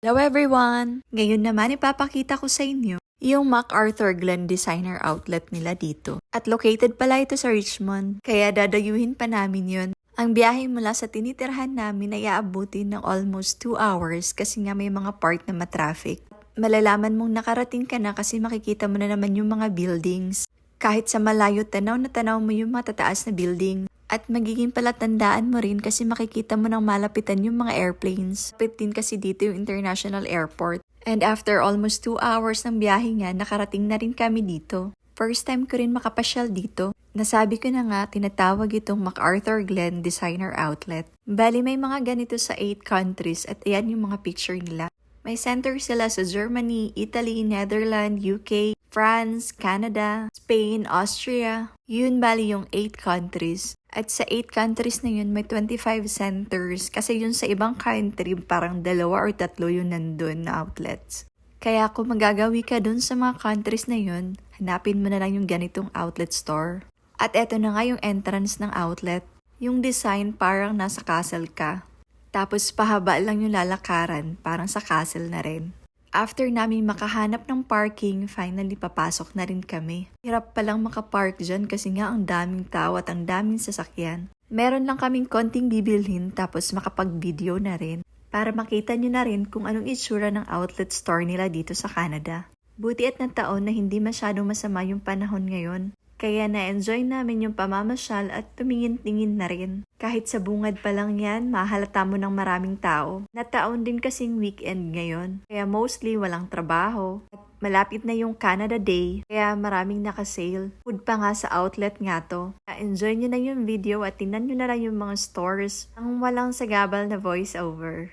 Hello everyone! Ngayon naman ipapakita ko sa inyo yung MacArthur Glen Designer Outlet nila dito. At located pala ito sa Richmond, kaya dadayuhin pa namin yun. Ang biyahe mula sa tinitirhan namin ay aabutin ng almost 2 hours kasi nga may mga part na matraffic. Malalaman mong nakarating ka na kasi makikita mo na naman yung mga buildings. Kahit sa malayo tanaw na tanaw mo yung matataas na building. At magiging palatandaan mo rin kasi makikita mo ng malapitan yung mga airplanes. Lapit din kasi dito yung International Airport. And after almost 2 hours ng biyahe nga, nakarating na rin kami dito. First time ko rin makapasyal dito. Nasabi ko na nga, tinatawag itong MacArthur Glen Designer Outlet. Bali may mga ganito sa 8 countries at ayan yung mga picture nila. May center sila sa Germany, Italy, Netherlands, UK, France, Canada, Spain, Austria. Yun bali yung 8 countries. At sa 8 countries na yun, may 25 centers. Kasi yun sa ibang country, parang 2 or 3 yung nandun na outlets. Kaya kung magagawi ka dun sa mga countries na yun, hanapin mo na lang yung ganitong outlet store. At eto na nga yung entrance ng outlet. Yung design parang nasa castle ka. Tapos pahaba lang yung lalakaran, parang sa castle na rin. After namin makahanap ng parking, finally papasok na rin kami. Hirap palang makapark dyan kasi nga ang daming tao at ang daming sasakyan. Meron lang kaming konting bibilhin tapos makapag-video na rin para makita nyo na rin kung anong itsura ng outlet store nila dito sa Canada. Buti at ng taon na hindi masyadong masama yung panahon ngayon. Kaya na-enjoy namin yung pamamasyal at tumingin-tingin na rin. Kahit sa bungad pa lang yan, mahalata mo ng maraming tao. Nataon din kasing weekend ngayon, kaya mostly walang trabaho. At malapit na yung Canada Day, kaya maraming nakasale. Food pa nga sa outlet nga to. Enjoy nyo na yung video at tingnan nyo na lang yung mga stores ang walang sagabal na voiceover.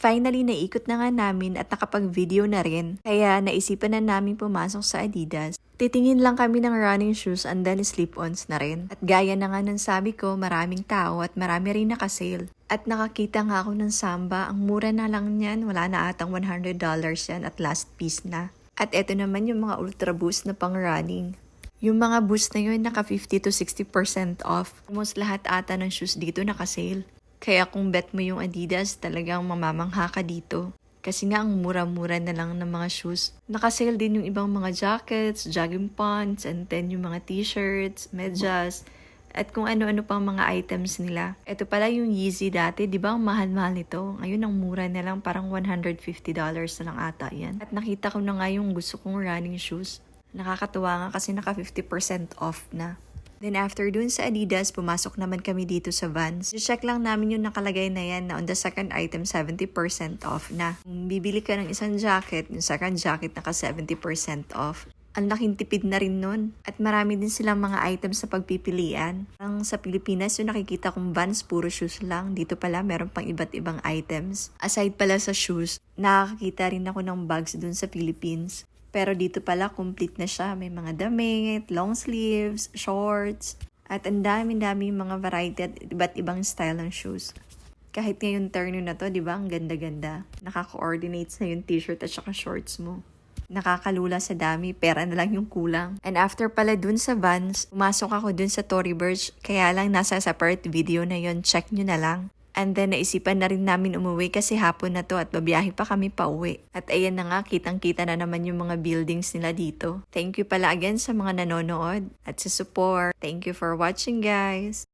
Finally, naikot na nga namin at nakapag-video na rin. Kaya naisipan na namin pumasok sa Adidas. Titingin lang kami ng running shoes and then slip-ons na rin. At gaya na nga ng sabi ko, maraming tao at marami rin nakasale. At nakakita nga ako ng Samba, ang mura na lang niyan, wala na atang $100 yan at last piece na. At eto naman yung mga Ultra Boost na pang running. Yung mga boost na yun, naka 50 to 60% off. Almost lahat ata ng shoes dito nakasale. Kaya kung bet mo yung Adidas, talagang mamamangha ka dito. Kasi nga ang mura-mura na lang ng mga shoes. Nakasale din yung ibang mga jackets, jogging pants, and then yung mga t-shirts, medyas, at kung ano-ano pang mga items nila. Ito pala yung Yeezy dati, di ba ang mahal-mahal nito? Ngayon ang mura na lang, parang $150 na lang ata yan. At nakita ko na nga yung gusto kong running shoes. Nakakatuwa nga kasi naka 50% off na. Then after dun sa Adidas, pumasok naman kami dito sa Vans. Check lang namin yung nakalagay na yan na on the second item, 70% off na. Kung bibili ka ng isang jacket, yung second jacket naka 70% off. Ang laking tipid na rin nun. At marami din silang mga items sa pagpipilian. Ang sa Pilipinas, yung nakikita kong Vans, puro shoes lang. Dito pala, meron pang iba't ibang items. Aside pala sa shoes, nakakita rin ako ng bags dun sa Philippines. Pero dito pala, complete na siya. May mga damit, long sleeves, shorts, at ang dami-dami mga variety at iba't ibang style ng shoes. Kahit ngayon turno na to, di ba? Ang ganda-ganda. Nakaka-coordinate sa yung t-shirt at saka shorts mo. Nakakalula sa dami, pera na lang yung kulang. And after pala dun sa Vans, pumasok ako dun sa Tory Burch. Kaya lang nasa separate video na yon, check nyo na lang. And then naisipan na rin namin umuwi kasi hapon na to at babiyahe pa kami pa uwi. At ayan na nga, kitang-kita na naman yung mga buildings nila dito. Thank you pala again sa mga nanonood at sa support. Thank you for watching, guys!